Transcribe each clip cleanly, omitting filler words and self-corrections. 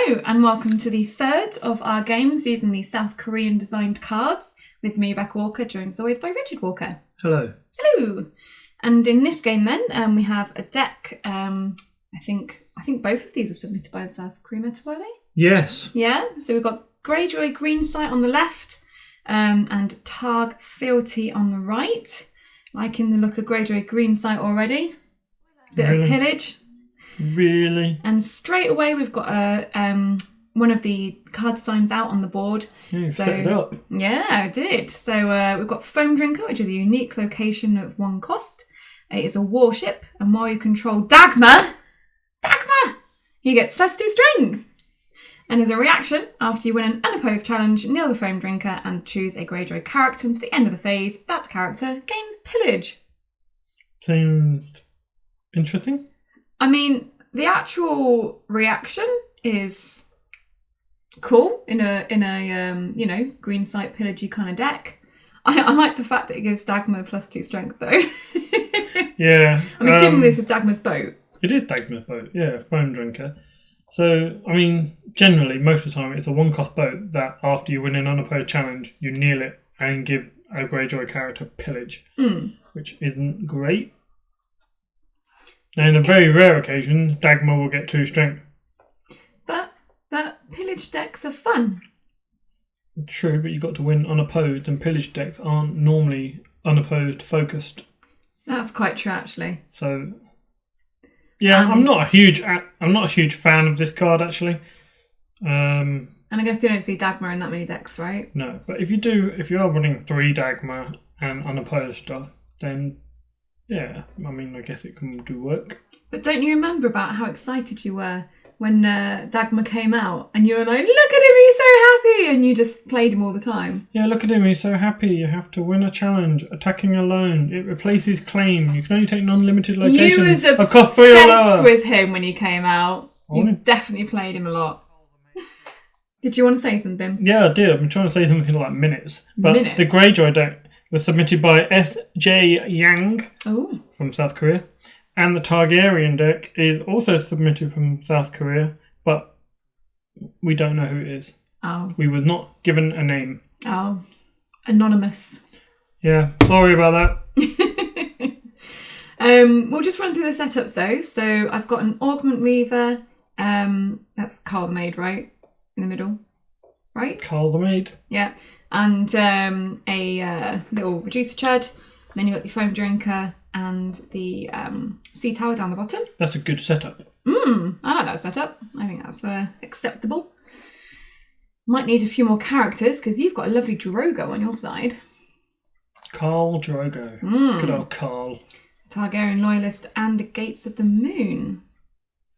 Hello and welcome to the third of our games using the South Korean designed cards with me, Rebecca Walker, joined as always by Richard Walker. Hello. Hello. And in this game then, we have a deck. I think both of these were submitted by the South Korean Meta, were they? Yes. Yeah. So we've got Greyjoy Greensight on the left and Targ Fealty on the right. Liking the look of Greyjoy Greensight already. Bit of pillage. Really? And straight away we've got one of the card designs out on the board. Yeah, you set it up. Yeah, I did. So we've got Foam Drinker, which is a unique location at 1 cost. It is a warship, and while you control Dagmar, he gets +2 strength. And as a reaction, after you win an unopposed challenge, kneel the Foam Drinker and choose a Greyjoy character until the end of the phase. That character gains pillage. Seems interesting. I mean, the actual reaction is cool in a Greensight pillagey kind of deck. I like the fact that it gives Dagmar +2 strength though. Yeah. I'm assuming this is Dagmar's boat. It is Dagmar's boat, yeah, Foam Drinker. So, I mean, generally, most of the time, it's a 1-cost boat that after you win an unopposed challenge, you kneel it and give a Greyjoy character pillage, which isn't great. And in a very rare occasion, Dagmar will get 2 strength. But pillage decks are fun. True, but you've got to win unopposed, and pillage decks aren't normally unopposed focused. That's quite true, actually. So, yeah, I'm not a huge fan of this card actually. And I guess you don't see Dagmar in that many decks, right? No, but if you are running 3 Dagmar and unopposed stuff, then yeah, I mean, I guess it can do work. But don't you remember about how excited you were when Dagmar came out and you were like, look at him, he's so happy, and you just played him all the time? Yeah, look at him, he's so happy. You have to win a challenge. Attacking alone. It replaces claim. You can only take non-limited locations. You was Across 3 or lower. obsessed with him when he came out. You definitely played him a lot. Did you want to say something? Yeah, I did. I've been trying to say something in like minutes. But the Greyjoy deck was submitted by S.J. Yang from South Korea. And the Targaryen deck is also submitted from South Korea, but we don't know who it is. Oh. We were not given a name. Oh. Anonymous. Yeah, sorry about that. We'll just run through the setups though. So I've got an Augment Reaver. That's Carl the Maid, right? In the middle. Right? Carl the Maid. Yeah. And a little Reducer Chud. And then you've got your Foam Drinker and the Sea Tower down the bottom. That's a good setup. I like that setup. I think that's acceptable. Might need a few more characters because you've got a lovely Drogo on your side. Carl Drogo. Good old Carl. Targaryen Loyalist and Gates of the Moon,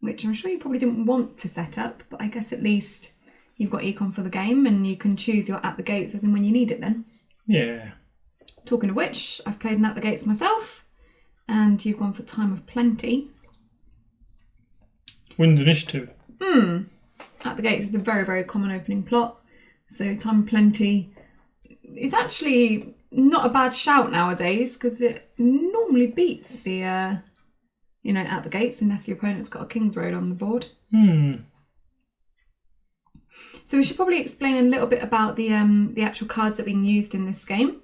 which I'm sure you probably didn't want to set up, but I guess at least you've got econ for the game and you can choose your at the gates as in when you need it then. Yeah. Talking of which, I've played an at the gates myself, and you've gone for Time of Plenty. Wins initiative. At the gates is a very, very common opening plot. So Time of Plenty is actually not a bad shout nowadays because it normally beats the, at the gates unless your opponent's got a King's Road on the board. So we should probably explain a little bit about the actual cards that are being used in this game.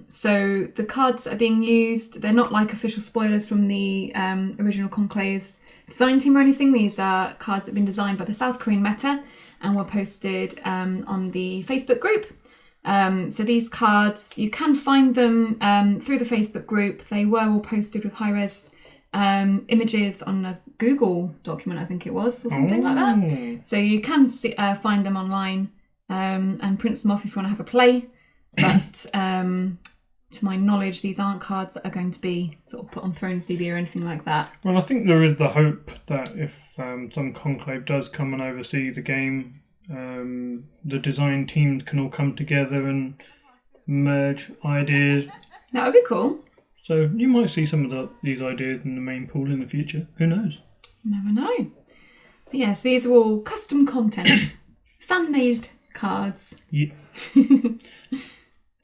So the cards that are being used, they're not like official spoilers from the original Conclave's design team or anything. These are cards that have been designed by the South Korean Meta and were posted on the Facebook group. So these cards, you can find them through the Facebook group. They were all posted with high-res images on a Google document, I think it was, or something like that. So you can find them online and print them off if you want to have a play. But to my knowledge, these aren't cards that are going to be sort of put on Thrones DB or anything like that. Well, I think there is the hope that if some Conclave does come and oversee the game, the design teams can all come together and merge ideas. That would be cool. So you might see some of these ideas in the main pool in the future. Who knows? You never know. But yes, these are all custom content, fan-made cards. Yeah.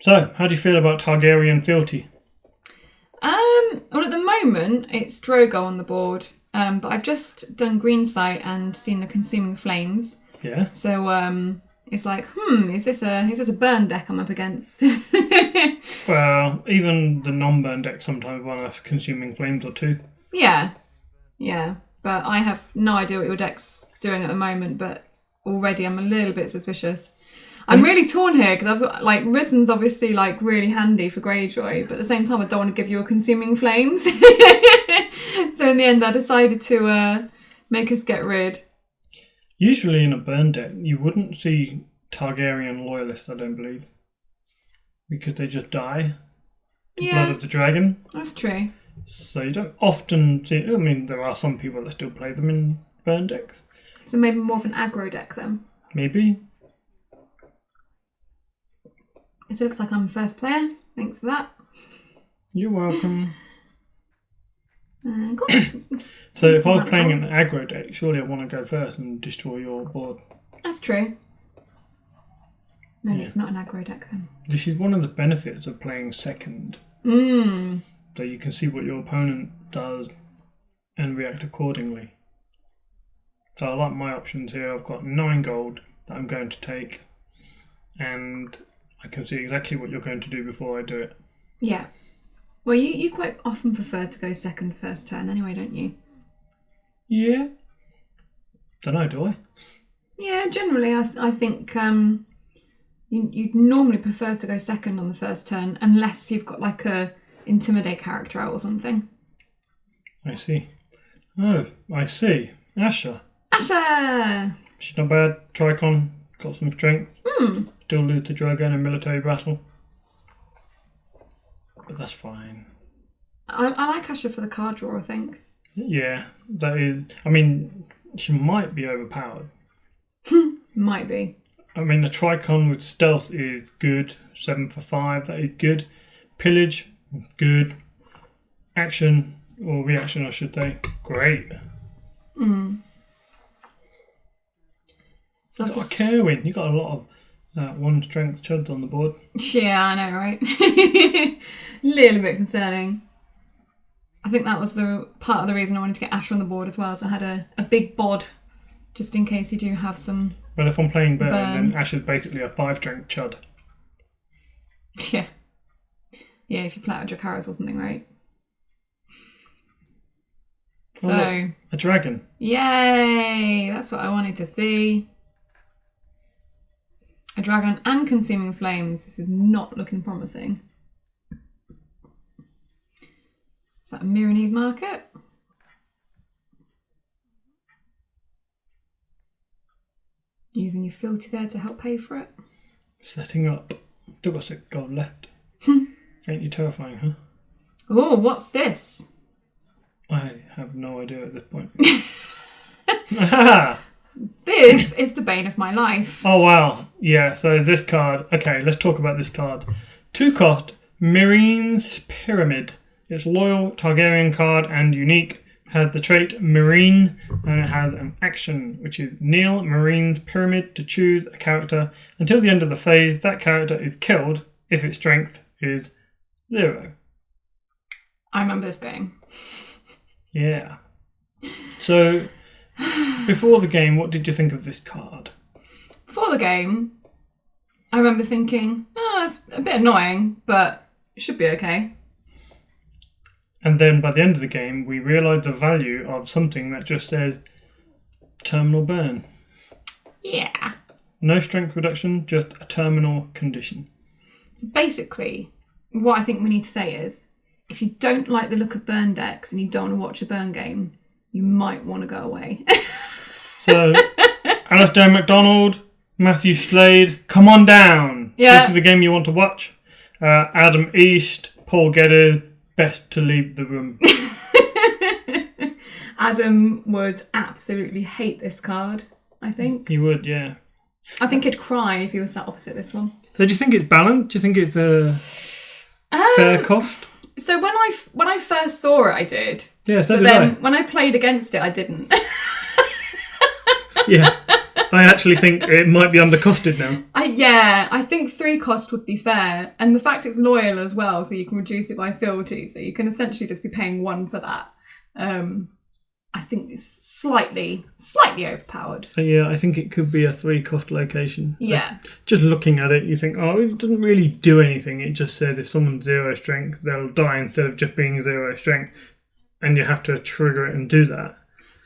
So, how do you feel about Targaryen Fealty? Well, at the moment, it's Drogo on the board. but I've just done Greensight and seen the Consuming Flames. Yeah. So it's like, is this a burn deck I'm up against? Well, even the non-burn decks sometimes run a Consuming Flames or two. Yeah. But I have no idea what your deck's doing at the moment, but already I'm a little bit suspicious. I'm really torn here because I've got, like, Risen's obviously, like, really handy for Greyjoy, but at the same time I don't want to give you a Consuming Flames. So in the end I decided to make us get rid. Usually in a burn deck you wouldn't see Targaryen Loyalists, I don't believe. Because they just die. Blood of the Dragon. That's true. So you don't often see... I mean, there are some people that still play them in burn decks. So maybe more of an aggro deck then? Maybe. So it looks like I'm first player. Thanks for that. You're welcome. Cool. So if I was playing an aggro deck, surely I want to go first and destroy your board. That's true. Maybe it's not an aggro deck then. This is one of the benefits of playing second. So you can see what your opponent does and react accordingly. So I like my options here. I've got 9 gold that I'm going to take, and I can see exactly what you're going to do before I do it. Yeah. Well, you quite often prefer to go second first turn anyway, don't you? Yeah. Don't know, do I? Yeah, generally I think you'd normally prefer to go second on the first turn unless you've got like a intimidate character out or something. I see. Oh, I see. Asha. She's not bad. Tricon. Got some strength. Still lose to Drogon in a military battle. But that's fine. I like Asha for the card draw, I think. Yeah, that is... I mean, she might be overpowered. Might be. I mean, the Tricon with stealth is good. 7 for 5, that is good. Pillage, good. Action, or reaction I should say, great. So Kerwin, you got a lot of 1 strength chuds on the board. Yeah, I know, right? Little bit concerning. I think that was the part of the reason I wanted to get Asher on the board as well, so I had a big bod just in case you do have some... Well, if I'm playing burn, then Asher's basically a 5 strength chud. Yeah. Yeah, if you play out Dracarys or something, right? So... Oh, look, a dragon. Yay! That's what I wanted to see. A dragon and Consuming Flames. This is not looking promising. Is that a Myronese market? Using your Fealty there to help pay for it. Setting up. Still got 6 gold left. Ain't you terrifying, huh? Oh, what's this? I have no idea at this point. This is the bane of my life. Oh, wow. Yeah, so there's this card. Okay, let's talk about this card. 2 cost, Marine's Pyramid. It's loyal, Targaryen card, and unique. Has the trait Marine, and it has an action, which is kneel Marine's Pyramid to choose a character. Until the end of the phase, that character is killed if its strength is 0. I remember this game. Yeah. So, before the game, what did you think of this card? Before the game, I remember thinking, it's a bit annoying, but it should be okay. And then by the end of the game, we realised the value of something that just says terminal burn. Yeah. No strength reduction, just a terminal condition. So basically, what I think we need to say is, if you don't like the look of burn decks and you don't want to watch a burn game, you might want to go away. So, Alistair MacDonald, Matthew Slade, come on down. Yeah. This is the game you want to watch. Adam East, Paul Geddes, best to leave the room. Adam would absolutely hate this card, I think. He would, yeah. I think he'd cry if he was sat opposite this one. So do you think it's balanced? Do you think it's a fair cost? So when I first saw it, I did. Yeah, so but did then I. When I played against it, I didn't. Yeah. I actually think it might be undercosted now. I think 3 cost would be fair. And the fact it's loyal as well, so you can reduce it by fealty. So you can essentially just be paying 1 for that. I think is slightly overpowered. Yeah, I think it could be a 3-cost location. Yeah. Just looking at it, you think, oh, it doesn't really do anything. It just says if someone's 0 strength, they'll die instead of just being 0 strength. And you have to trigger it and do that.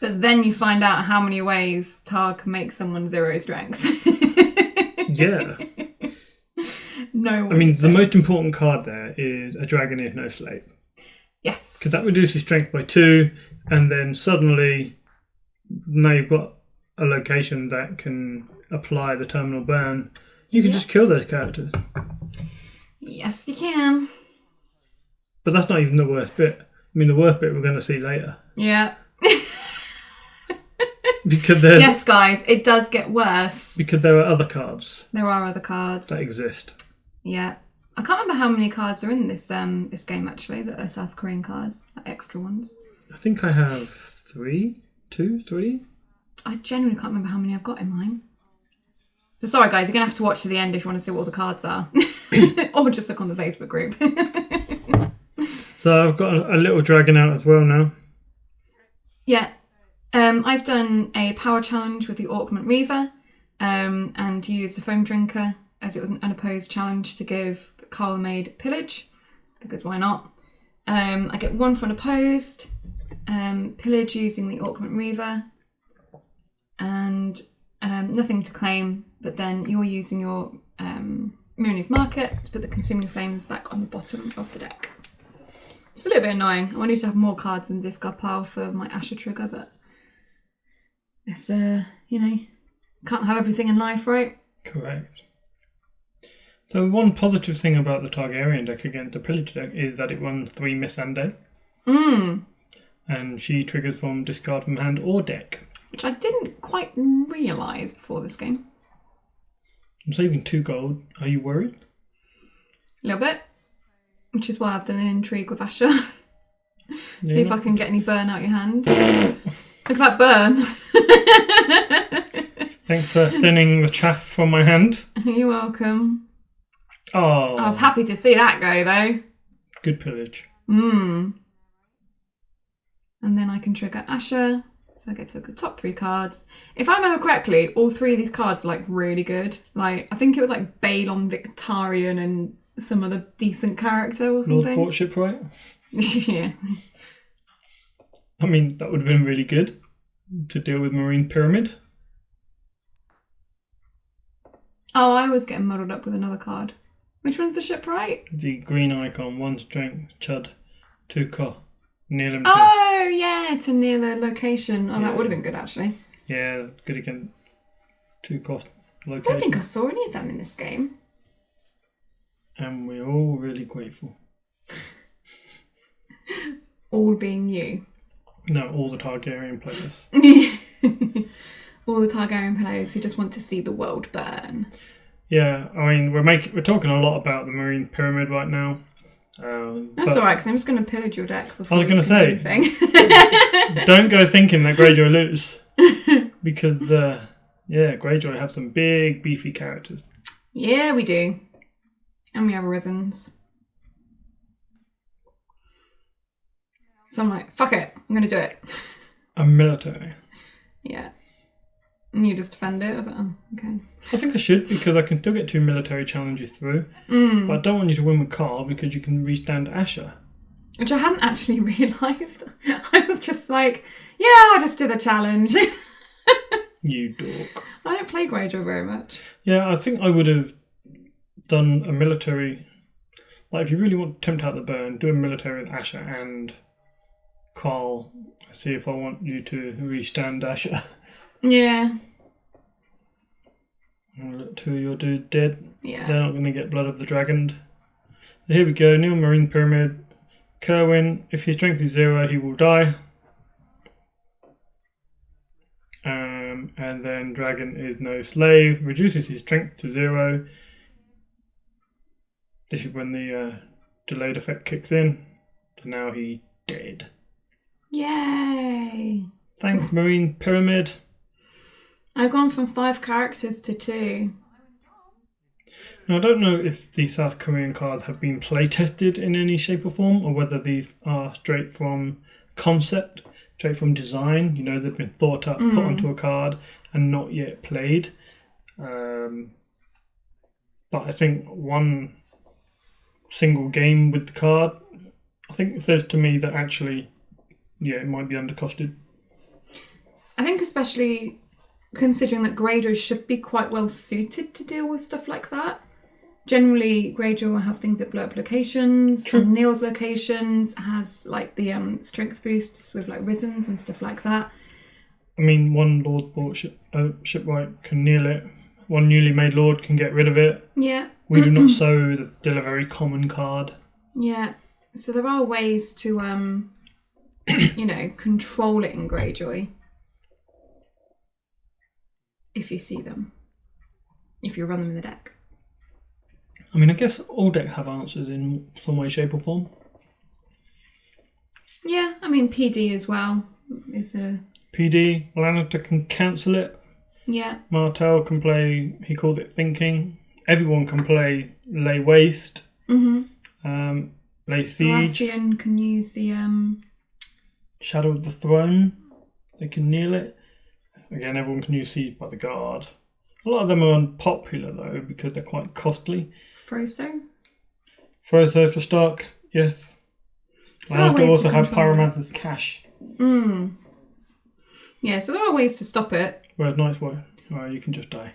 But then you find out how many ways Targ can make someone 0 strength. Yeah. No. I mean, the most important card there is a dragon is no slave. Yes. Because that reduces strength by 2, and then suddenly, now you've got a location that can apply the terminal burn. You can just kill those characters. Yes, you can. But that's not even the worst bit. I mean, the worst bit we're going to see later. Yeah. Because yes, guys, it does get worse. Because there are other cards. There are other cards that exist. Yeah. I can't remember how many cards are in this this game, actually, that are South Korean cards, like extra ones. I think I have 3. I genuinely can't remember how many I've got in mine. So sorry, guys, you're going to have to watch to the end if you want to see what all the cards are. Or just look on the Facebook group. So I've got a little dragon out as well now. Yeah. I've done a power challenge with the Orkment Reaver and used the Foam Drinker as it was an unopposed challenge to give Carl made Pillage, because why not? I get 1 for unopposed, Pillage using the Orkment Reaver, and nothing to claim, but then you're using your Mooney's Market to put the Consuming Flames back on the bottom of the deck. It's a little bit annoying. I wanted to have more cards in the discard pile for my Asher trigger, but it's, can't have everything in life, right? Correct. So one positive thing about the Targaryen deck against the Pillage deck is that it runs 3 Missandei. And she triggers from discard from hand or deck. Which I didn't quite realise before this game. I'm saving 2 gold. Are you worried? A little bit. Which is why I've done an intrigue with Asher. See if I can get any burn out your hand. Look at that burn. Thanks for thinning the chaff from my hand. You're welcome. Oh. I was happy to see that go, though. Good Pillage. And then I can trigger Asher. So I get to look at the top 3 cards. If I remember correctly, all 3 of these cards are like really good. Like, I think it was like Balon Victarion and some other decent character or something. Lord Courtship, right? Yeah. I mean, that would have been really good to deal with Marine Pyramid. Oh, I was getting muddled up with another card. Which one's the shipwright? The green icon, 1 strength, Chud, 2 co. Near him. Oh, yeah, to near the location. Oh, yeah. That would have been good, actually. Yeah, good again. 2 cost location. I don't think I saw any of them in this game. And we're all really grateful. All being you. No, all the Targaryen players. All the Targaryen players who just want to see the world burn. Yeah, I mean, we're talking a lot about the Marine Pyramid right now. That's alright, because I'm just going to pillage your deck before I was going to say, don't go thinking that Greyjoy lose. Because, Greyjoy have some big, beefy characters. Yeah, we do. And we have Arisens. So I'm like, fuck it, I'm going to do it. I'm military. Yeah. And you just defend it? I was like, oh, okay. I think I should, because I can still get 2 military challenges through. But I don't want you to win with Carl, because you can restand Asher. Which I hadn't actually realised. I was just like, yeah, I'll just do the challenge. You dork. I don't play Greyjoy very much. Yeah, I think I would have done a military... Like, if you really want to tempt out the burn, do a military with Asher and Carl. See if I want you to restand Asher. Yeah. 2 of your dudes dead. Yeah. They're not going to get Blood of the Dragon. So here we go. New Marine Pyramid. Kerwin, if his strength is 0, he will die. And then Dragon is no slave. Reduces his strength to 0. This is when the delayed effect kicks in. So now he's dead. Yay! Thanks, Marine Pyramid. I've gone from 5 characters to 2. Now, I don't know if the South Korean cards have been play tested in any shape or form, or whether these are straight from concept, straight from design. You know, they've been thought up, put onto a card, and not yet played. But I think one single game with the card, I think it says to me that actually, it might be undercosted. I think especially considering that Greyjoy should be quite well suited to deal with stuff like that. Generally, Greyjoy will have things at blow up locations, on Neil's locations, has like the strength boosts with like Risens and stuff like that. I mean, one Lord bought Shipwright can kneel it. One newly made Lord can get rid of it. Yeah. We do not sow, still a very common card. Yeah. So there are ways to, control it in Greyjoy. If you see them. If you run them in the deck. I mean, I guess all decks have answers in some way, shape or form. Yeah, I mean, PD as well is a... PD, Lannister can cancel it. Yeah. Martell can play, he called it thinking. Everyone can play Lay Waste. Mm-hmm. Lay Siege. Baratheon can use the... Shadow of the Throne. They can kneel it. Again, everyone can use Siege by the Guard. A lot of them are unpopular, though, because they're quite costly. Froso for Stark, yes. Lannister also have Pyromancer's Cash. Yeah, so there are ways to stop it. Whereas Night's Watch, you can just die.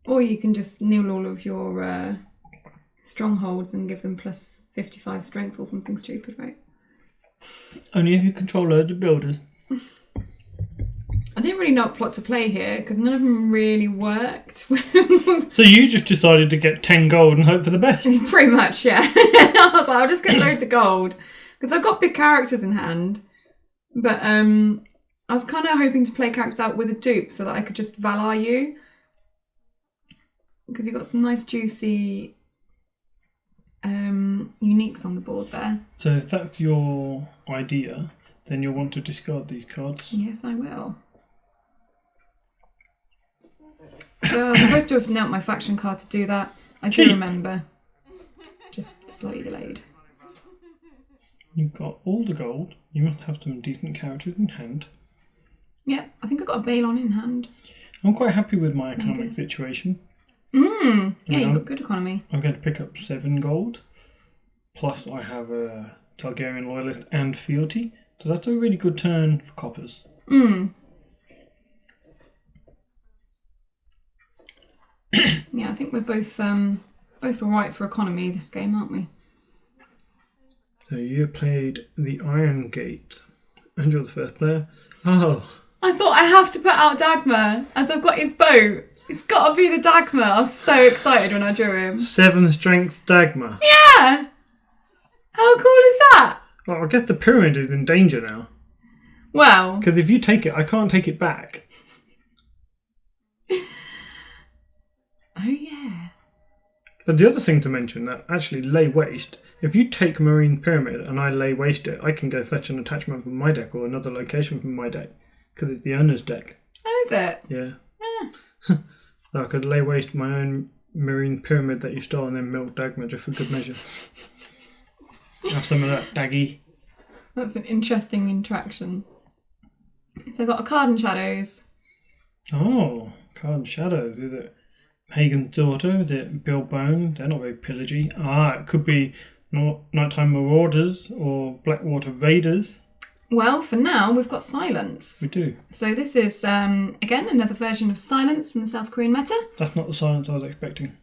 Or you can just kneel all of your strongholds and give them plus 55 strength or something stupid, right? Only if you control loads of builders. I didn't really know what plot to play here because none of them really worked. So you just decided to get 10 gold and hope for the best? Pretty much, yeah. I was like, I'll just get loads of gold because I've got big characters in hand. But I was kind of hoping to play characters out with a dupe so that I could just Valar you. Because you've got some nice juicy uniques on the board there. So if that's your idea, then you'll want to discard these cards. Yes, I will. So I was supposed to have knelt my faction card to do that. I do remember. Just slightly delayed. You've got all the gold. You must have some decent characters in hand. Yeah, I think I've got a Balon in hand. I'm quite happy with my economic situation. Yeah, you've got good economy. I'm going to pick up 7 gold. Plus I have a Targaryen Loyalist and Fealty. So that's a really good turn for coppers. Yeah, I think we're both alright for economy this game, aren't we? So you played the Iron Gate. And you're the first player. Oh. I thought I have to put out Dagmar as I've got his boat. It's got to be the Dagmar. I was so excited when I drew him. 7 strength Dagmar. Yeah! How cool is that? Well, I guess the pyramid is in danger now. Well... Because if you take it, I can't take it back. Oh, yeah. But the other thing to mention, that actually Lay Waste, if you take Marine Pyramid and I Lay Waste it, I can go fetch an attachment from my deck or another location from my deck. Because it's the owner's deck. Oh, is it? Yeah. So I could Lay Waste my own Marine Pyramid that you stole and then milk Dagmar just for good measure. Have some of that daggy. That's an interesting interaction. So I've got a card in Shadows. Oh, card in Shadows. Is it Hagen's Daughter? Is it Bill Bone? They're not very pillagey. It could be Nighttime Marauders or Blackwater Raiders. Well, for now, we've got Silence. We do. So this is, again, another version of Silence from the South Korean meta. That's not the silence I was expecting.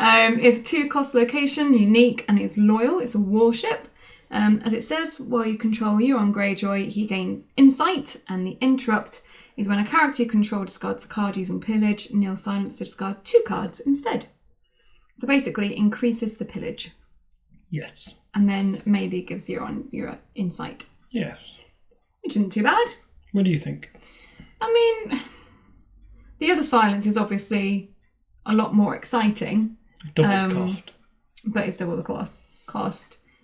It's 2-cost location, unique, and it's loyal. It's a warship. As it says, while you control Euron Greyjoy, he gains Insight, and the interrupt is when a character you control discards a card using pillage, Kneel Silence to discard 2 cards instead. So basically, increases the pillage. Yes. And then maybe gives Euron your Insight. Yes. Which isn't too bad. What do you think? I mean, the other Silence is obviously a lot more exciting. Double the cost. But it's double the cost.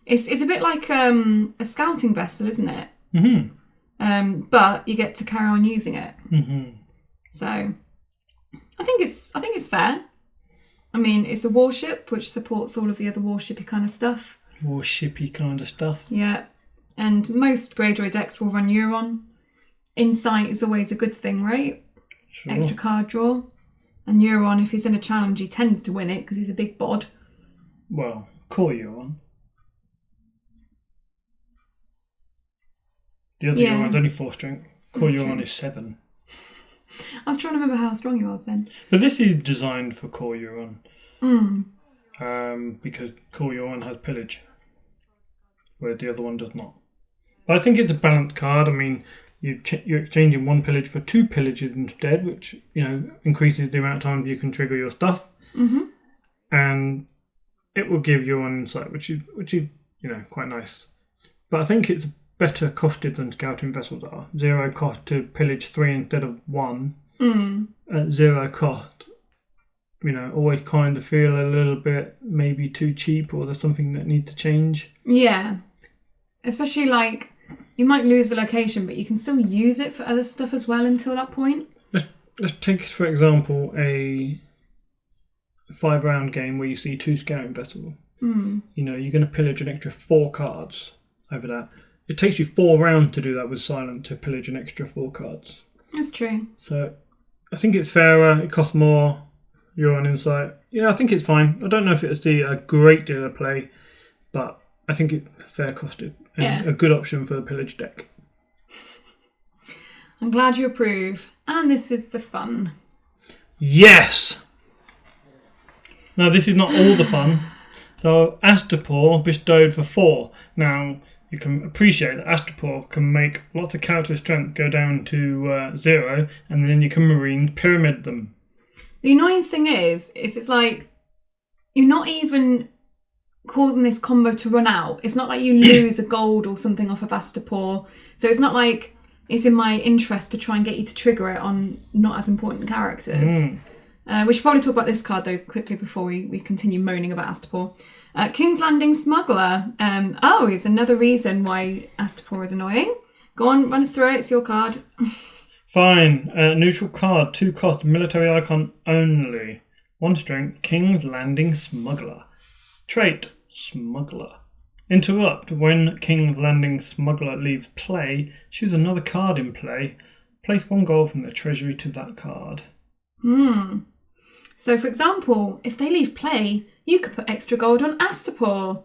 It's a bit like a scouting vessel, isn't it? Mm-hmm. But you get to carry on using it. Mm-hmm. So I think it's fair. I mean, it's a warship, which supports all of the other warshipy kind of stuff. Warshipy kind of stuff. Yeah. And most Greyjoy decks will run Euron. Insight is always a good thing, right? Sure. Extra card draw. And Euron, if he's in a challenge, he tends to win it because he's a big bod. Well, core Euron. The other Euron's only 4 strength. Core Euron is 7. I was trying to remember how strong he was then. But this is designed for core Euron. Because core Euron has pillage, where the other one does not. But I think it's a balanced card. I mean, you're exchanging 1 pillage for 2 pillages instead, which, you know, increases the amount of times you can trigger your stuff. Mm-hmm. And it will give you an insight, which is you know, quite nice. But I think it's better costed than scouting vessels are. 0 cost to pillage 3 instead of 1. At 0 cost, you know, always kind of feel a little bit maybe too cheap, or there's something that needs to change. Yeah. Especially like, you might lose the location, but you can still use it for other stuff as well until that point. Let's take, for example, a 5-round game where you see 2 scouting vessels. You know, you're going to pillage an extra 4 cards over that. It takes you 4 rounds to do that with Silent, to pillage an extra 4 cards. That's true. So I think it's fairer. It costs more. You're on Insight. Yeah, I think it's fine. I don't know if it's a great deal of play, but I think it's fair costed and a good option for the pillage deck. I'm glad you approve. And this is the fun. Yes! Now, this is not all the fun. So, Astapor bestowed for 4. Now, you can appreciate that Astapor can make lots of character strength go down to 0, and then you can Marine Pyramid them. The annoying thing is it's like, you're not even causing this combo to run out. It's not like you lose a gold or something off of Astapor. So it's not like it's in my interest to try and get you to trigger it on not as important characters. We should probably talk about this card, though, quickly before we continue moaning about Astapor. King's Landing Smuggler. Is another reason why Astapor is annoying. Go on, run us through it. It's your card. Fine. Neutral card, 2 cost, military icon only. 1 strength, King's Landing Smuggler. Trait, Smuggler. Interrupt. When King's Landing Smuggler leaves play, choose another card in play. Place 1 gold from the treasury to that card. So, for example, if they leave play, you could put extra gold on Astapor.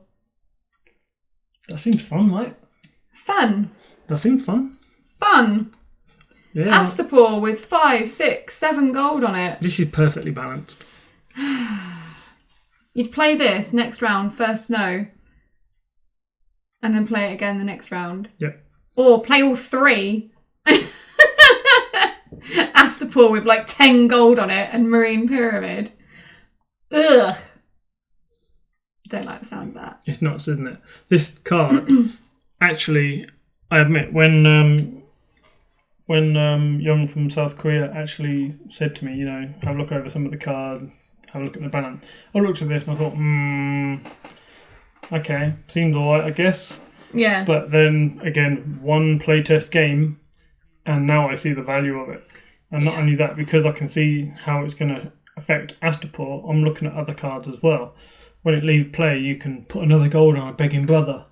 That seems fun, right? Fun. That seems fun. Fun. Yeah. Astapor with 5, 6, 7 gold on it. This is perfectly balanced. You'd play this next round, first snow, and then play it again the next round. Yep. Or play all 3. Astapor with like 10 gold on it and Marine Pyramid. Ugh. Don't like the sound of that. It's nuts, isn't it? This card, actually, I admit, when Young from South Korea actually said to me, you know, have a look over some of the cards, have a look at the balance. I looked at this and I thought, okay, seemed alright, I guess. Yeah. But then, again, 1 playtest game, and now I see the value of it. And not only that, because I can see how it's going to affect Astapor, I'm looking at other cards as well. When it leaves play, you can put another gold on a Begging Brother.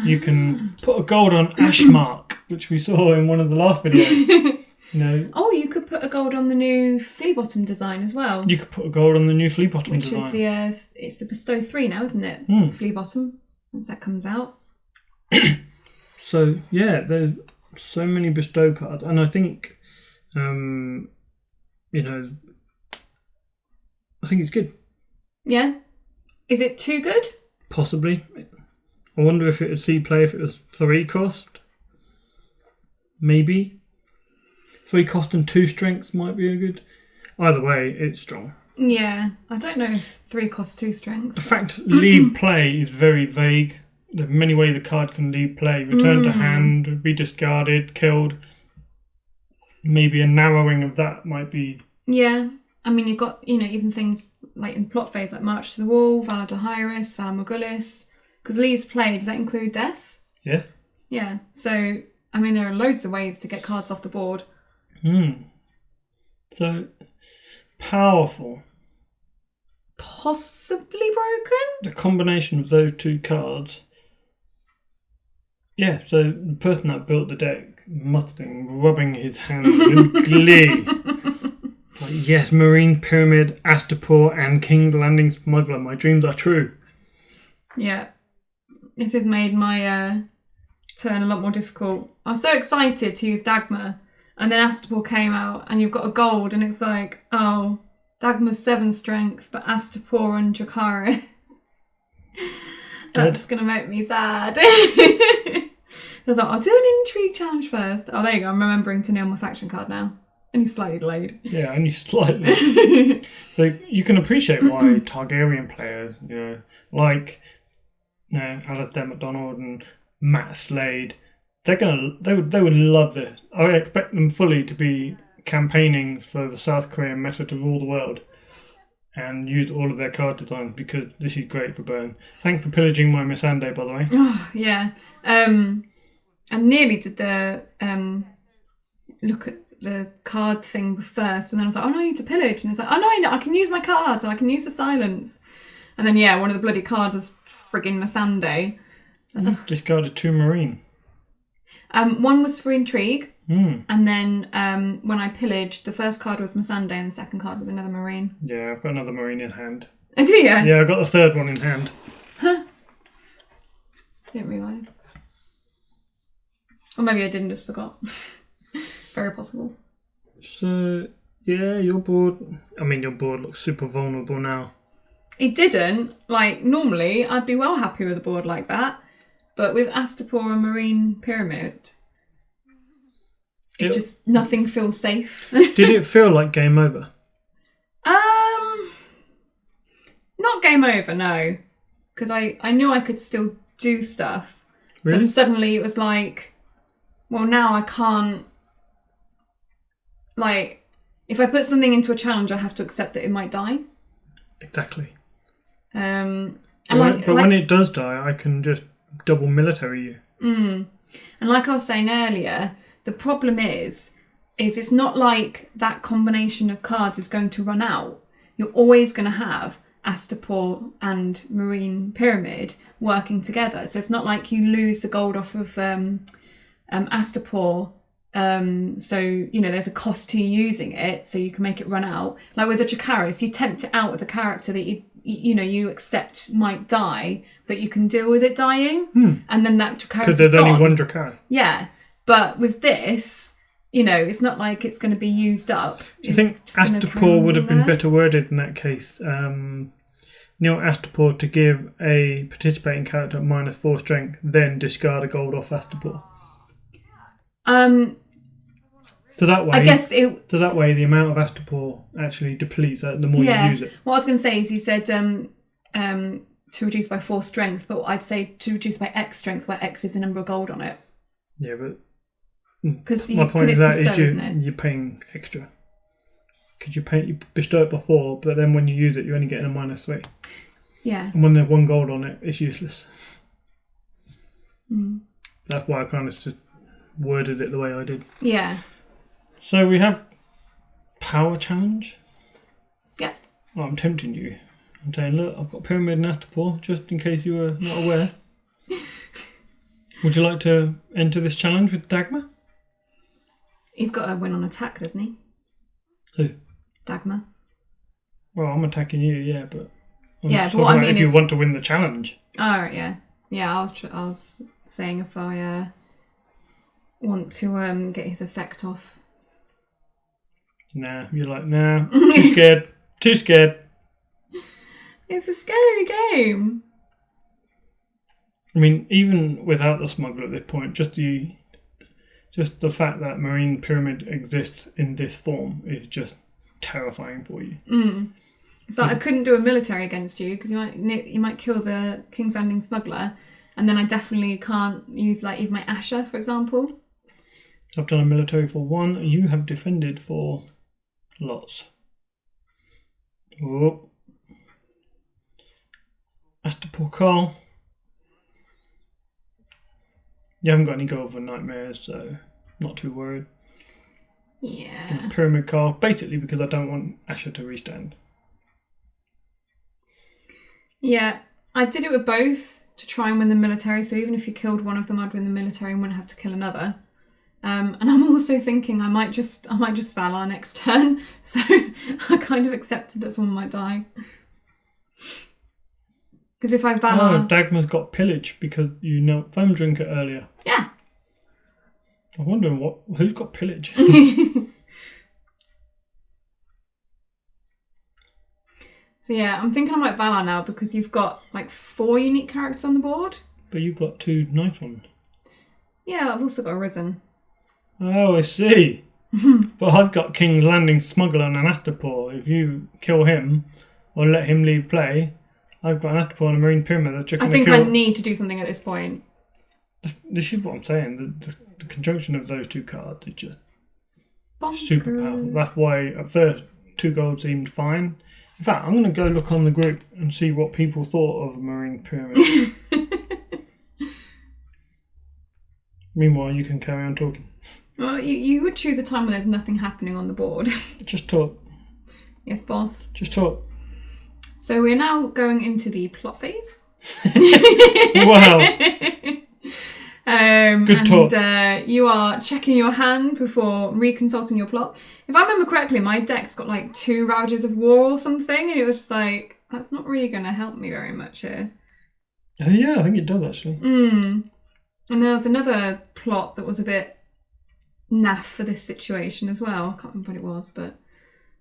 You can put a gold on Ashmark, which we saw in one of the last videos. You know. Oh, you could put a gold on the new Flea Bottom design as well. You could put a gold on the new Flea Bottom design. Which is it's the Bestow 3 now, isn't it? Flea Bottom, once that comes out. So, yeah, there's so many Bestow cards. And I think, you know, I think it's good. Yeah. Is it too good? Possibly. I wonder if it would see play if it was 3 cost. Maybe. 3 cost and 2 strengths might be a good. Either way, it's strong. Yeah. I don't know if 3 costs 2 strengths. The fact leave play is very vague. There are many ways the card can leave play. Return to hand, be discarded, killed. Maybe a narrowing of that might be... Yeah. I mean, you've got, you know, even things like in plot phase, like March to the Wall, Valar Dohaeris, Valar Morghulis. Because leaves play, does that include death? Yeah. Yeah. So, I mean, there are loads of ways to get cards off the board. So, powerful. possibly broken. The combination of those two cards. Yeah, so the person that built the deck must have been rubbing his hands with glee. Like, yes, Marine Pyramid, Astapor, and King's Landing Smuggler. My dreams are true. Yeah. This has made my turn a lot more difficult. I was so excited to use Dagmar, and then Astapor came out, and you've got a gold, and it's like, oh, Dagmar's 7 strength, but Astapor and Dracarys. That's going to make me sad. I thought, I'll do an intrigue challenge first. Oh, there you go. I'm remembering to nail my faction card now. Only slightly delayed. Yeah, only slightly. So you can appreciate why Targaryen players, like Alistair MacDonald and Matt Slade, they would love this. I expect them fully to be campaigning for the South Korean meta to rule the world and use all of their card designs, because this is great for burn. Thanks for pillaging my Missandei, by the way. Oh, yeah. I nearly did the look at the card thing first, and then I was like, oh no, I need to pillage, and it's like, oh no, I can use my cards, I can use the silence, and then one of the bloody cards was friggin' Missandei. Discarded 2 Marine. One was for intrigue, and then when I pillaged, the first card was Missandei and the second card was another Marine. Yeah, I've got another Marine in hand. Oh, do you? Yeah, I've got the third one in hand. Huh. Didn't realise. Or maybe I didn't, just forgot. Very possible. So, yeah, your board looks super vulnerable now. It didn't. Like, normally, I'd be well happy with a board like that. But with Astapor and Marine Pyramid, nothing feels safe. Did it feel like game over? Not game over, no. Because I knew I could still do stuff. Really? But suddenly it was like, well, now I can't. Like, if I put something into a challenge, I have to accept that it might die. Exactly. When it does die, I can just double military you. And like I was saying earlier, the problem is it's not like that combination of cards is going to run out. You're always going to have Astapor and Marine Pyramid working together. So it's not like you lose the gold off of Astapor. So, there's a cost to you using it, so you can make it run out. Like with the Dracarys, you tempt it out with a character that you accept might die, but you can deal with it dying. And then that Dracarys because there's only one Dracarys. Yeah, but with this, it's not like it's going to be used up. Do you think Astapor would have been better worded in that case? Neil Astapor to give a participating character -4 strength, then discard a gold off Astapor. So that way, the amount of Astapor actually depletes the more you use it. What I was going to say is, you said to reduce by 4 strength, but I'd say to reduce by X strength, where X is the number of gold on it. Yeah, but my point is that you're paying extra. Because you bestow it before, but then when you use it, you're only getting a -3. Yeah. And when there's 1 gold on it, it's useless. That's why I kind of just worded it the way I did. Yeah. So we have power challenge. Yeah. Well, I'm tempting you. I'm saying, look, I've got Pyramid and Astapor, just in case you were not aware. Would you like to enter this challenge with Dagmar? He's got to win on attack, doesn't he? Who? Dagmar. Well, I'm attacking you, yeah, but but what I mean if you want to win the challenge. Oh, right, yeah. Yeah, I was saying if I want to get his effect off. Nah, you're like, nah, too scared. Too scared. It's a scary game. I mean, even without the smuggler at this point, just the fact that Marine Pyramid exists in this form is just terrifying for you. It's like I couldn't do a military against you because you might kill the King's Landing smuggler, and then I definitely can't use like even my Asher, for example. I've done a military for 1. You have defended for lots. Oh. Astapor Carl. You haven't got any gold for nightmares, so not too worried. Yeah. And Pyramid Carl, basically because I don't want Asher to restand. Yeah, I did it with both to try and win the military. So even if you killed one of them, I'd win the military and wouldn't have to kill another. And I'm also thinking I might just Valar next turn. So I kind of accepted that someone might die. Because if I Valar... Oh, Dagmar's got pillage because you know foam drinker earlier. Yeah. I'm wondering who's got pillage. So yeah, I'm thinking I might Valar now because you've got like 4 unique characters on the board. But you've got 2 nice ones. Yeah, I've also got Arisen. Oh, I see. But I've got King's Landing Smuggler and an Astapor. If you kill him or let him leave play, I've got an Astapor and a Marine Pyramid that's just going to kill... I think I need to do something at this point. This is what I'm saying. The conjunction of those 2 cards is just Bonkers. Super powerful. That's why at first 2 gold seemed fine. In fact, I'm going to go look on the group and see what people thought of Marine Pyramid. Meanwhile, you can carry on talking. Well, you would choose a time when there's nothing happening on the board. Just talk. Yes, boss. Just talk. So we're now going into the plot phase. Wow. Good talk. And you are checking your hand before reconsulting your plot. If I remember correctly, my deck's got like 2 Ravages of War or something, and it was just like, that's not really going to help me very much here. Oh yeah, I think it does actually. And there was another plot that was a bit naff for this situation as well. I can't remember what it was, but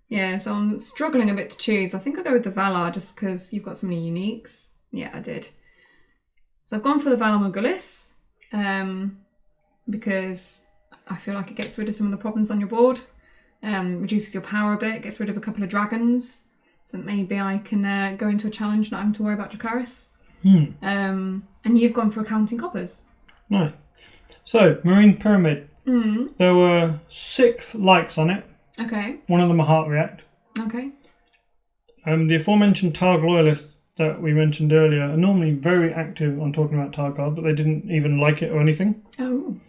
yeah, so I'm struggling a bit to choose. I think I'll go with the Valar just because you've got so many uniques. Yeah, I did. So I've gone for the Valar Morghulis. Because I feel like it gets rid of some of the problems on your board, reduces your power a bit, gets rid of a couple of dragons, so maybe I can go into a challenge not having to worry about Dracarys. And you've gone for Counting Coppers. Nice. So, Marine Pyramid. There were 6 likes on it. Okay. One of them a heart react. Okay. The aforementioned Targ loyalists that we mentioned earlier are normally very active on talking about Targ cards, but they didn't even like it or anything. Oh.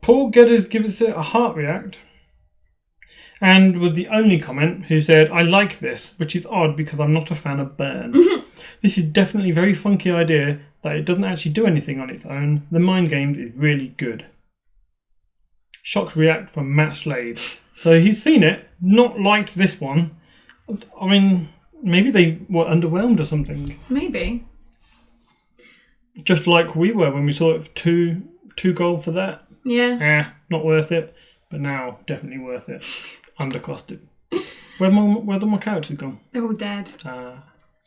Paul Geddes gives it a heart react and was the only comment who said, I like this, which is odd because I'm not a fan of burn. This is definitely a very funky idea that it doesn't actually do anything on its own. The mind games is really good. Shock react from Matt Slade. So he's seen it, not liked this one. I mean... Maybe they were underwhelmed or something. Maybe. Just like we were when we saw it for two gold for that. Yeah. Not worth it. But now, definitely worth it. Undercosted. Where are my characters gone? They're all dead.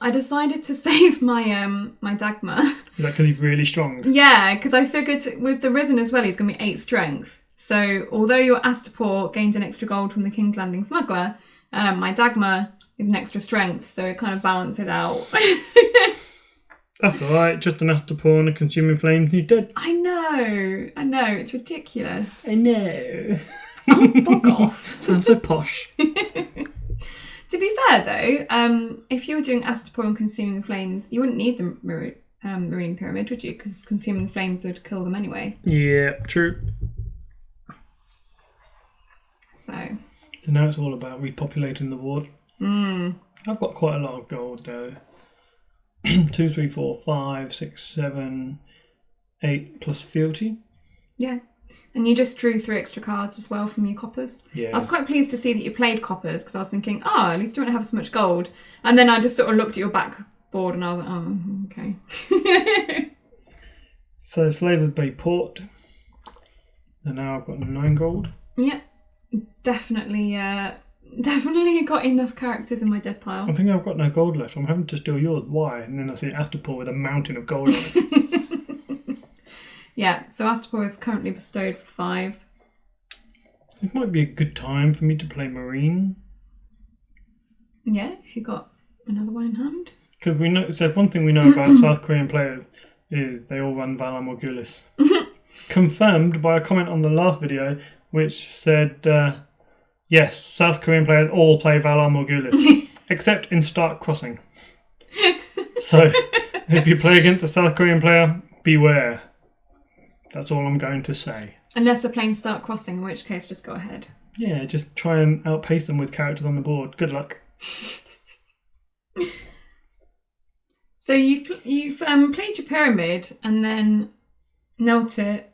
I decided to save my my Dagmar. Is that because he's really strong? Yeah, because I figured with the Risen as well, he's going to be 8 strength. So although your Astapor gained an extra gold from the King's Landing Smuggler, my Dagmar is an extra strength, so it kind of balances out. That's alright, just an Astapor and a Consuming Flames and he's dead. I know, it's ridiculous. I know. Oh, bog off. Sounds so posh. To be fair though, if you were doing Astapor and Consuming Flames, you wouldn't need the Marine Pyramid, would you? Because Consuming Flames would kill them anyway. Yeah, true. So now it's all about repopulating the board. I've got quite a lot of gold though. 2, 3, 4, 5, 6, 7, 8 plus fealty. Yeah. And you just drew 3 extra cards as well from your coppers. Yeah. I was quite pleased to see that you played coppers because I was thinking, at least you don't have so much gold. And then I just sort of looked at your backboard and I was like, okay. So Slavers Bay Port. And now I've got 9 gold. Yeah. Definitely got enough characters in my dead pile. I think I've got no gold left. I'm having to steal yours. Why? And then I see Astapor with a mountain of gold on it. Yeah, so Astapor is currently bestowed for 5. It might be a good time for me to play Marine. Yeah, if you got another one in hand. Because we know, so one thing we know about South Korean players is they all run Valar Morghulis. Confirmed by a comment on the last video, which said, yes, South Korean players all play Valar Morghulis, except in Stark Crossing. So, if you play against a South Korean player, beware. That's all I'm going to say. Unless they're playing Stark Crossing, in which case just go ahead. Yeah, just try and outpace them with characters on the board. Good luck. So you've played your pyramid and then knelt it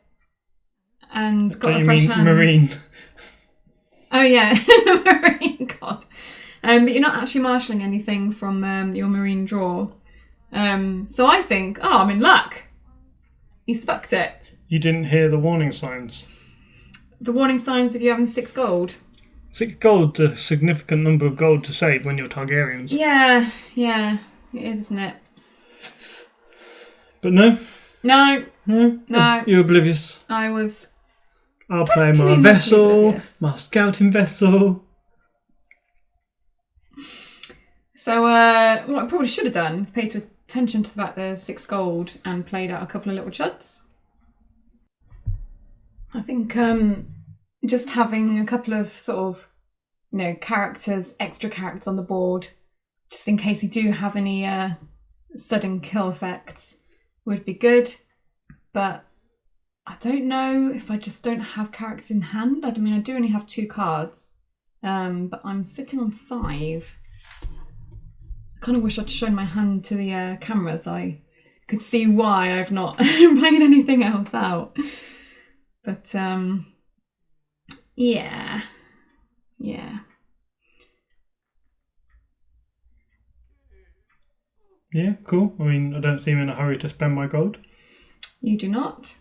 and got a fresh hand. Marine. Oh yeah, marine god. But you're not actually marshalling anything from your marine draw. So I think, I'm in luck. He's fucked it. You didn't hear the warning signs. The warning signs of you having 6 gold. 6 gold, a significant number of gold to save when you're Targaryens. Yeah, it is, isn't it? But no. No. You're oblivious. I was. I'll play my vessel, my scouting vessel. So, what I probably should have done is paid attention to the fact there's 6 gold and played out a couple of little chuds. I think just having a couple of sort of, extra characters on the board, just in case you do have any sudden kill effects, would be good. But I don't know if I just don't have characters in hand. I mean, I do only have 2 cards, but I'm sitting on 5. I kind of wish I'd shown my hand to the camera so I could see why I've not played anything else out. But, yeah. Yeah, cool. I mean, I don't seem in a hurry to spend my gold. You do not.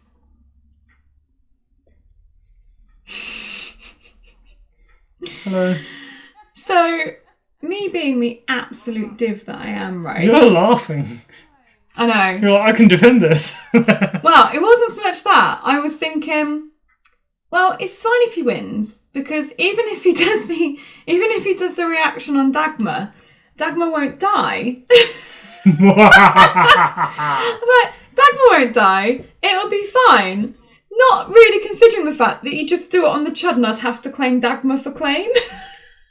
Hello. So, me being the absolute div that I am, right? You're laughing. I know. You're like, I can defend this. Well, it wasn't so much that. I was thinking, well, it's fine if he wins, because even if he does the reaction on Dagmar won't die. I was like, Dagmar won't die. It'll be fine. Not really considering the fact that you just do it on the chud and I'd have to claim Dagmar for claim.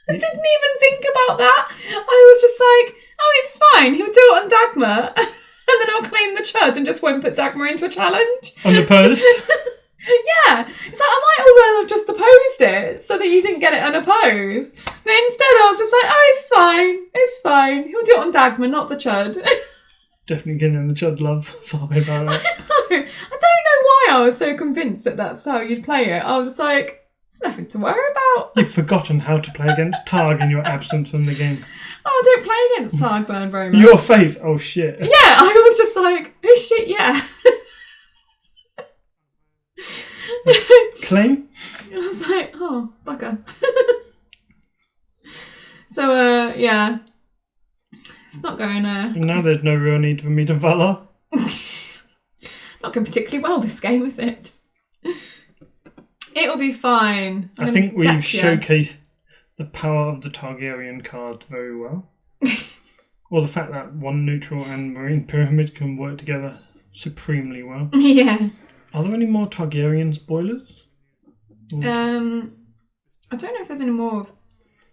I didn't even think about that. I was just like, it's fine. He'll do it on Dagmar. And then I'll claim the chud and just won't put Dagmar into a challenge. Unopposed? Yeah. It's like, I might as well have just opposed it so that you didn't get it unopposed. But instead I was just like, it's fine. He'll do it on Dagmar, not the chud. Definitely giving him the chud love. Sorry about that. I don't know why I was so convinced that that's how you'd play it. I was just like, there's nothing to worry about. You've forgotten how to play against Targ in your absence from the game. I don't play against Targ Burn very much. Your faith, oh shit. Yeah, I was just like, oh shit, yeah. Claim? I was like, oh, bugger. So, yeah. It's not going... Now there's no real need for me to valor. Not going particularly well this game, is it? It'll be fine. I think we've showcased the power of the Targaryen cards very well. Or the fact that one neutral and marine pyramid can work together supremely well. Yeah. Are there any more Targaryen spoilers? I don't know if there's any more of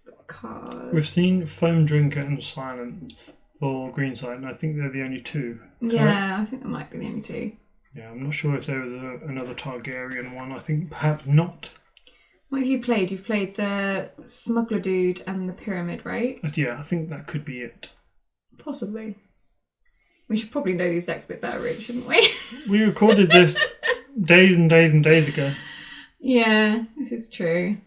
the cards. We've seen Foam Drinker and Silent for Greensight, and I think they're the only 2. Correct? Yeah, I think that might be the only 2. Yeah, I'm not sure if there was another Targaryen one. I think perhaps not. What have you played? You've played the Smuggler Dude and the Pyramid, right? Yeah, I think that could be it. Possibly. We should probably know these decks a bit better, really, shouldn't we? We recorded this days and days and days ago. Yeah, this is true.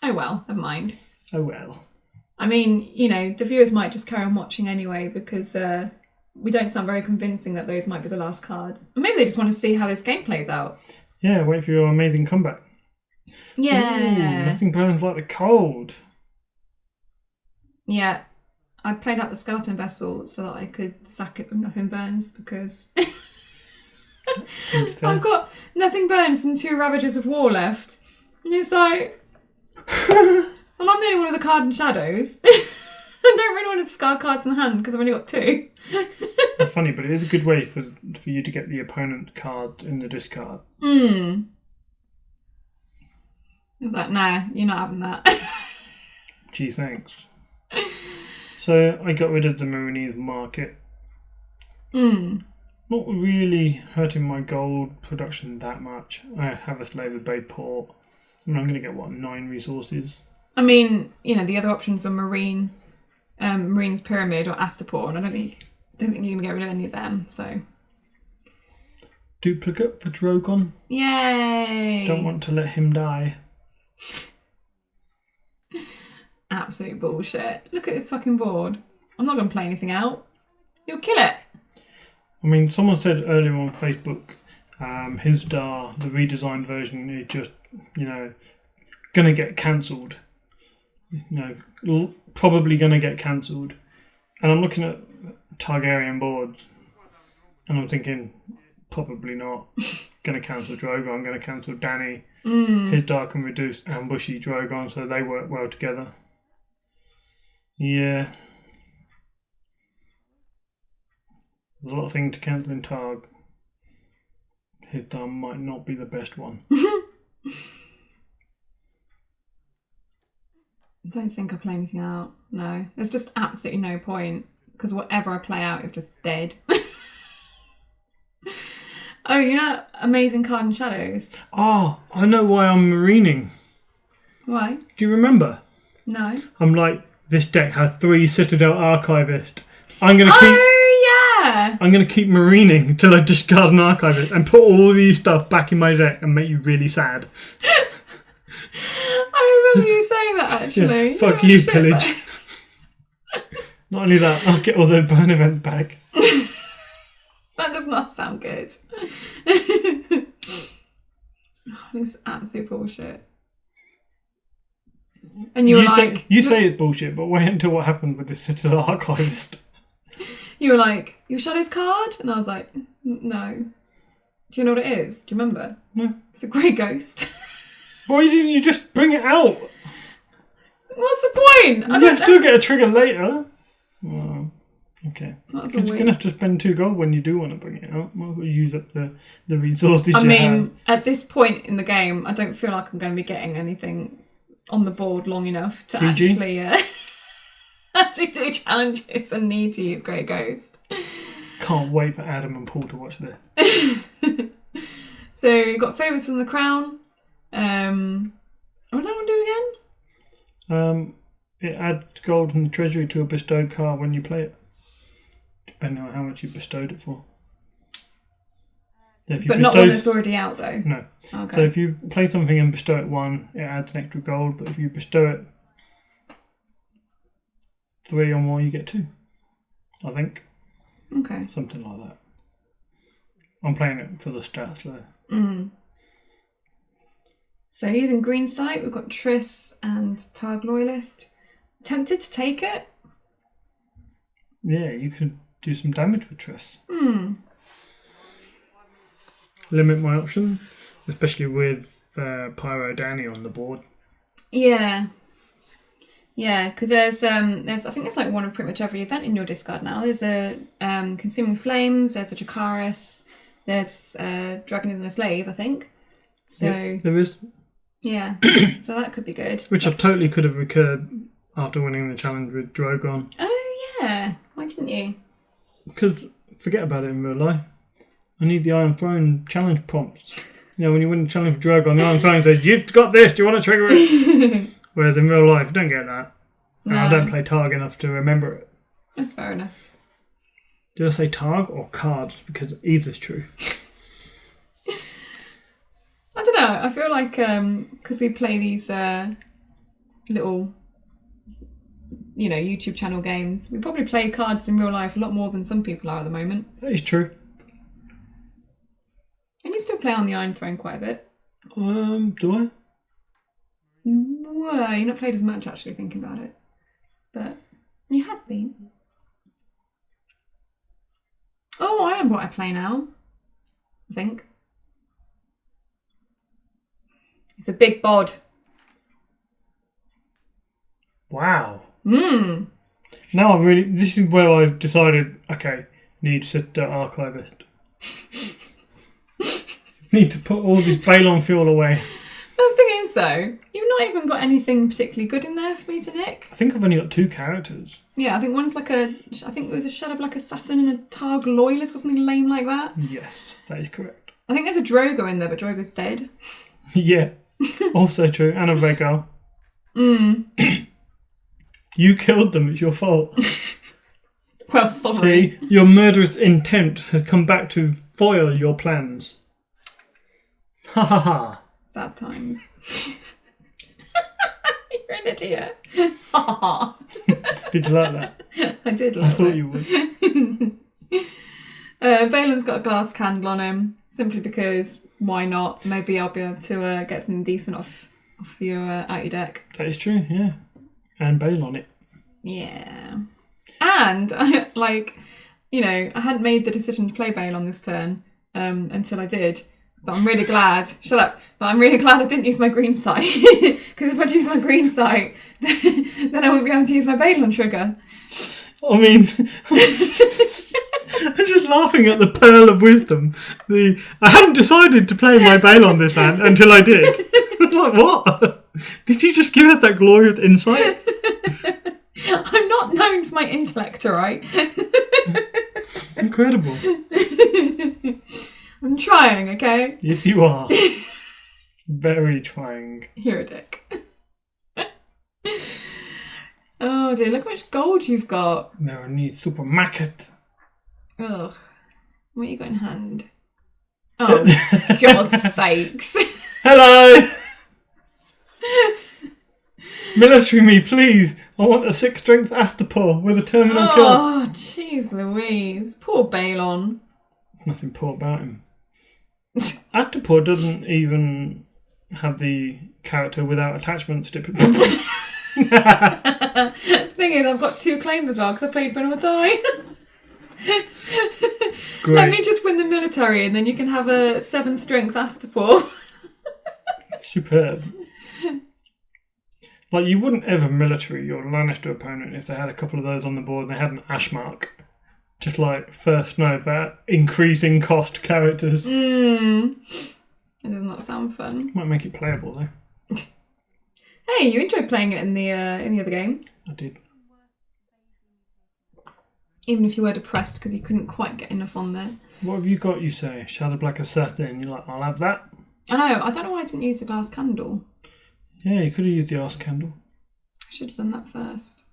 Oh well, never mind. Oh well. I mean, the viewers might just carry on watching anyway because we don't sound very convincing that those might be the last cards. Or maybe they just want to see how this game plays out. Yeah, wait for your amazing comeback. Yeah. Ooh, nothing burns like the cold. Yeah. I played out the skeleton vessel so that I could sack it with nothing burns because I've got nothing burns and 2 Ravagers of War left. And it's like, well, I'm the only one with a card in shadows. I don't really want to discard cards in the hand because I've only got 2. That's funny, but it is a good way for you to get the opponent card in the discard. I was like, nah, you're not having that. Gee, thanks. So I got rid of the Marinese market. Not really hurting my gold production that much. I have a Slaver Bay port. And I'm going to get, 9 resources? I mean, the other options are Marine's Pyramid or Astapor, and I don't think don't think you're going to get rid of any of them, so... Duplicate for Drogon. Yay! Don't want to let him die. Absolute bullshit. Look at this fucking board. I'm not going to play anything out. You'll kill it. I mean, someone said earlier on Facebook, Hisdar, the redesigned version, is just, going to get cancelled. Probably going to get cancelled. And I'm looking at Targaryen boards, and I'm thinking, probably not. Going to cancel Drogon, I'm going to cancel Dany. Hisdar can reduce ambushy Drogon, so they work well together. Yeah. There's a lot of things to cancel in Targ. Hisdar might not be the best one. I don't think I play anything out. No. There's just absolutely no point. Because whatever I play out is just dead. Oh, amazing card in Shadows? Oh, I know why I'm marining. Why? Do you remember? No. I'm like, this deck has 3 Citadel Archivist. I'm going to keep marining till I discard an Archivist and put all these stuff back in my deck and make you really sad. I remember you saying that, actually. Yeah, fuck you, pillage. Not only that, I'll get all the burn events back. That does not sound good. It's absolute bullshit. And you were like... You say it's bullshit, but wait until what happened with the Citadel Archivist. You were like, your Shadows card? And I was like, no. Do you know what it is? Do you remember? No. It's a grey ghost. Why didn't you just bring it out? What's the point? You still get a trigger later. Oh, okay. You're going to have to spend 2 gold when you do want to bring it out. Might as well use up the resources you have. At this point in the game, I don't feel like I'm going to be getting anything on the board long enough to actually do challenges and need to use Grey Ghost. Can't wait for Adam and Paul to watch this. So you've got Favourites from the Crown. What does that one do again? It adds gold from the treasury to a bestowed card when you play it, depending on how much you bestowed it for. But not one that's already out, though? No. Okay. So if you play something and bestow it 1, it adds an extra gold, but if you bestow it 3 or more, you get 2. I think. Okay. Something like that. I'm playing it for the stats, though. So using Greensight, we've got Triss and Targ Loyalist. Tempted to take it? Yeah, you could do some damage with Triss. Limit my options, especially with Pyro Dany on the board. Yeah. Yeah, because there's I think there's like one of pretty much every event in your discard now. There's a Consuming Flames, there's a Dracarys, there's Dragon Isn't a Slave, I think. So yeah, there is. Yeah, so that could be good. Which I totally could have recurred after winning the challenge with Drogon. Oh yeah, why didn't you? Because forget about it in real life. I need the Iron Throne challenge prompts. When you win the challenge with Drogon, the Iron Throne says, "You've got this. Do you want to trigger it?" Whereas in real life, you don't get that. No. I don't play Targ enough to remember it. That's fair enough. Did I say Targ or cards? Because either's true. I don't know. I feel like because we play these little, YouTube channel games, we probably play cards in real life a lot more than some people are at the moment. That is true. And you still play on the Iron Throne quite a bit. Do I? Well, you've not played as much actually, thinking about it. But you had been. Oh, I remember what I play now. I think. It's a big bod. Wow. Now this is where I've decided, okay, need to sit the Archivist. Need to put all this Balon fuel away. The thing is though, you've not even got anything particularly good in there for me to nick. I think I've only got 2 characters. Yeah, I think one's like I think it was a Shadow Black Assassin and a Targ Loyalist or something lame like that. Yes, that is correct. I think there's a Drogo in there, but Drogo's dead. Yeah, also true. And a Rhaegar. You killed them, it's your fault. Well, sorry. See, your murderous intent has come back to foil your plans. Ha ha ha. Sad times. You're an idiot. Ha ha ha. Did you like that? I did like that. I thought you would. Balon's got a glass candle on him, simply because why not? Maybe I'll be able to get something decent off your out your deck. That is true, yeah. And Bale on it. Yeah. And I hadn't made the decision to play Bale on this turn until I did. But I'm really glad. Shut up. But I'm really glad I didn't use my Greensight. Because if I'd used my Greensight, then I wouldn't be able to use my Balon trigger. I mean, I'm just laughing at the pearl of wisdom. I hadn't decided to play my Balon this hand until I did. I was like, what? Did you just give us that glorious insight? I'm not known for my intellect, alright? Incredible. I'm trying, okay? Yes, you are. Very trying. You're a dick. Oh dear, look how much gold you've got. There needs supermarket. Ugh. What you got in hand? Oh, God's sakes. Hello! Military me, please. I want a 6 strength Astapor with a terminal kill. Oh, jeez Louise. Poor Balon. Nothing poor about him. Astapor doesn't even have the character without attachment stipulation. Thing is, I've got 2 claims as well because I played Win or Die. Great. Let me just win the military and then you can have a 7 strength Astapor. Superb. Like, you wouldn't ever military your Lannister opponent if they had a couple of those on the board and they had an ash mark. Just like first note that increasing cost characters. It does not sound fun. Might make it playable though. Hey, you enjoyed playing it in the other game. I did. Even if you were depressed because you couldn't quite get enough on there. What have you got, you say? Shadow Black Assassin. You're like, I'll have that. I know. I don't know why I didn't use the glass candle. Yeah, you could have used the arse candle. I should have done that first.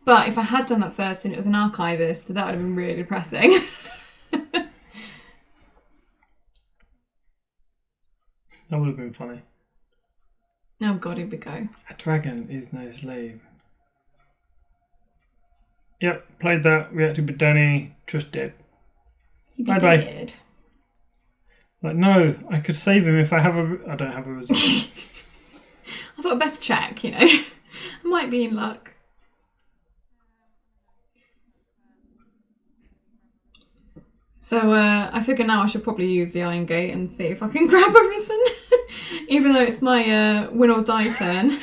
But if I had done that first and it was an archivist, that would have been really depressing. That would have been funny. Oh God, here we go. A dragon is no slave. Yep, played that, reacted with Danny, trust dead. Bye bye. Like, no, I could save him if I have I don't have a result. I thought best check, you know. I might be in luck. So I figure now I should probably use the Iron Gate and see if I can grab a Risen. Even though it's my win or die turn.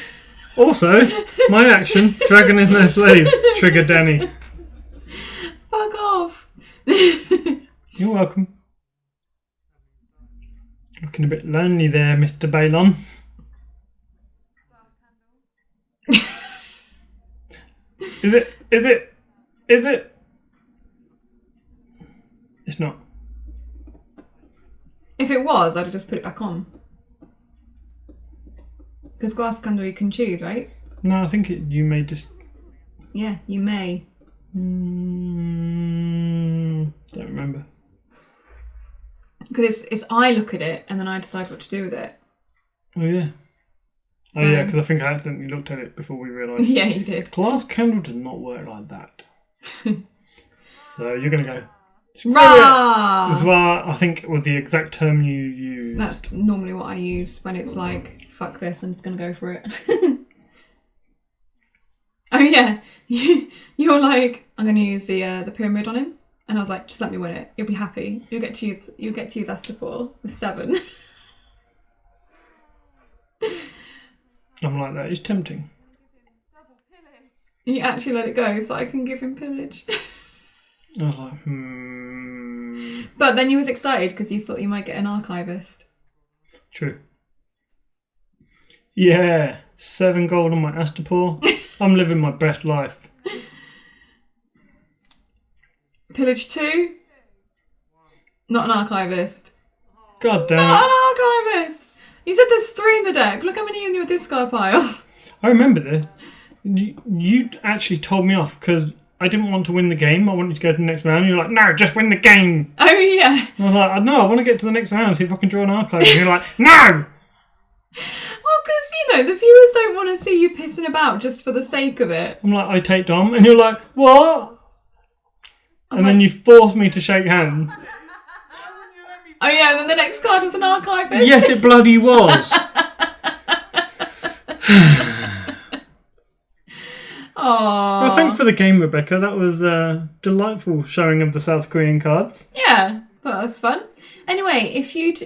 Also, my action, dragon is no slave, trigger Danny. Fuck off. You're welcome. Looking a bit lonely there, Mr. Balon. Is it? It's not. If it was, I'd have just put it back on. Because glass candle you can choose, right? No, I think you may just... Yeah, you may. Don't remember. Because it's I look at it and then I decide what to do with it. Oh, yeah. So, oh, yeah, because I think I accidentally looked at it before we realised. Yeah, you did. Glass candle does not work like that. So you're going to go... Rah! Rah, I think was the exact term you used. That's normally what I use when it's like, fuck this, I'm just going to go for it. Oh yeah, you're like, I'm going to use the pyramid on him. And I was like, just let me win it. You'll be happy. You'll get to use Astapor with 7. I'm like, that is tempting. You actually let it go so I can give him pillage. I was like, But then you was excited because you thought you might get an archivist. True. Yeah, 7 gold on my Astapor. I'm living my best life. Pillage 2? Not an archivist. God damn it. Not an archivist! You said there's 3 in the deck. Look how many are in your discard pile. I remember this. You actually told me off because I didn't want to win the game. I wanted to go to the next round. And you're like, no, just win the game. Oh, yeah. And I was like, no, I want to get to the next round and see if I can draw an archive. And you're like, no! Well, because, the viewers don't want to see you pissing about just for the sake of it. I'm like, I take Dom. And you're like, what? And then you force me to shake hands. Oh, yeah, and then the next card was an archivist. Yes, it bloody was. Well, thanks for the game, Rebecca. That was a delightful showing of the South Korean cards. Yeah, that was fun. Anyway, if you'd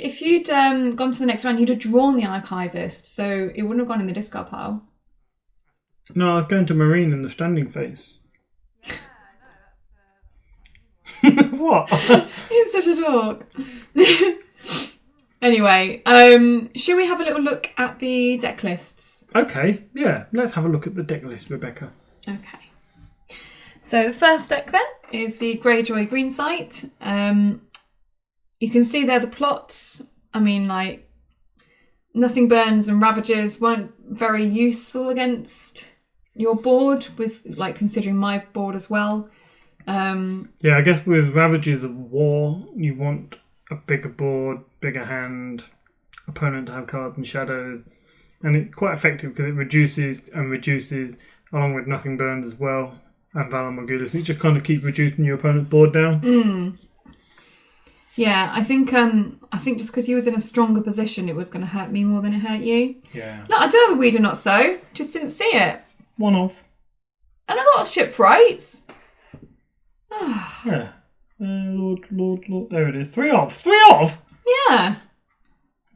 gone to the next round, you'd have drawn the archivist, so it wouldn't have gone in the discard pile. No, I was going to Marine in the standing phase. What? He's such a dork. Anyway, should we have a little look at the deck lists? Okay, yeah. Let's have a look at the deck list, Rebecca. Okay. So the first deck then is the Greyjoy Greensight. You can see there the plots. I mean, like, Nothing Burns and Ravages weren't very useful against your board, with, like, considering my board as well. Yeah, I guess with Ravages of War, you want a bigger board, bigger hand, opponent to have cards in shadow, and it's quite effective because it reduces, along with Nothing Burns as well, and Valor Morghulis. You just kind of keep reducing your opponent's board down. Yeah, I think just because he was in a stronger position, it was going to hurt me more than it hurt you. Yeah. No, I do have a Weed or Not So, just didn't see it. One off. And I got Shipwrights. Yeah. Lord. There it is. 3 off. 3 off? Yeah.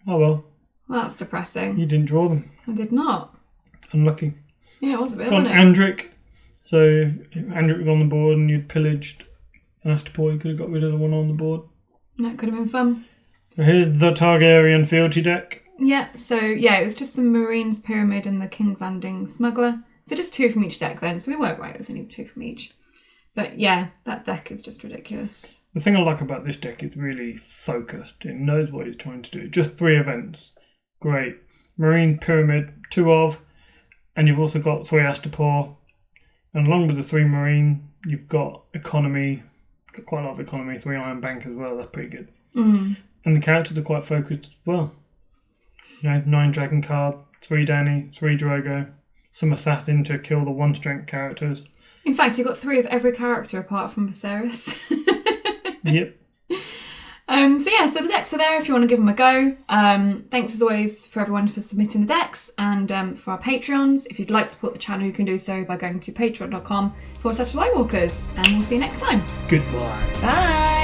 Oh, well. Well, that's depressing. You didn't draw them. I did not. Unlucky. Yeah, it was a bit, Got wasn't it? Andric. So if Andric was on the board and you'd pillaged an Astapor, you could have got rid of the one on the board. That could have been fun. So here's the Targaryen Fealty deck. Yeah, so yeah, it was just some Marines, Pyramid and the King's Landing Smuggler. So just 2 from each deck then. So we weren't right, it was only 2 from each. But yeah, that deck is just ridiculous. The thing I like about this deck is really focused. It knows what it's trying to do. Just 3 events. Great. Marine, Pyramid, 2 of. And you've also got 3 Astapor. And along with the 3 Marine, you've got Economy. Got quite a lot of Economy. 3 Iron Bank as well. That's pretty good. And the characters are quite focused as well. 9 Dragon card, 3 Danny, 3 Drogo. Some Assassin to kill the 1 strength characters. In fact, you've got 3 of every character apart from Viserys. Yep. So the decks are there if you want to give them a go. Thanks as always for everyone for submitting the decks, and for our Patreons. If you'd like to support the channel, you can do so by going to patreon.com/White Walkers, and we'll see you next time. Goodbye. Bye.